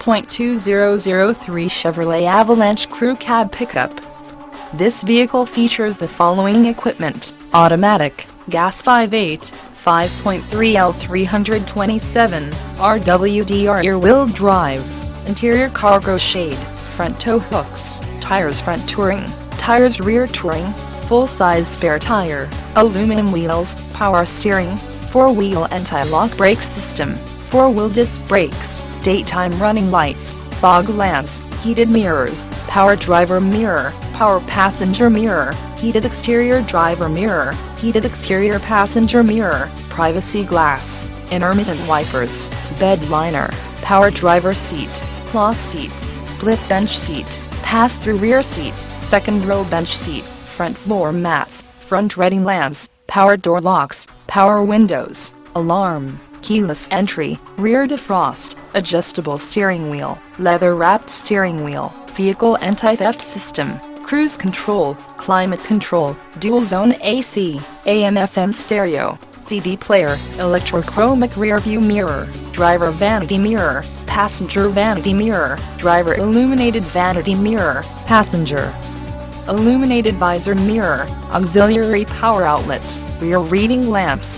2003 Chevrolet Avalanche Crew Cab Pickup. This vehicle features the following equipment: automatic, gas 5.8, 5.3L 327, RWD rear-wheel drive, interior cargo shade, front tow hooks, tires front touring, tires rear touring, full-size spare tire, aluminum wheels, power steering, 4-wheel anti-lock brake system, 4-wheel disc brakes, daytime running lights, fog lamps, heated mirrors, power driver mirror, power passenger mirror, heated exterior driver mirror, heated exterior passenger mirror, privacy glass, intermittent wipers, bed liner, power driver seat, cloth seats, split bench seat, pass-through rear seat, second row bench seat, front floor mats, front reading lamps, power door locks, power windows, alarm, keyless entry, rear defrost, adjustable steering wheel, leather-wrapped steering wheel, vehicle anti-theft system, cruise control, climate control, dual-zone AC, AM/FM stereo, CD player, electrochromic rear-view mirror, driver vanity mirror, passenger vanity mirror, driver illuminated vanity mirror, passenger illuminated visor mirror, auxiliary power outlet, rear reading lamps,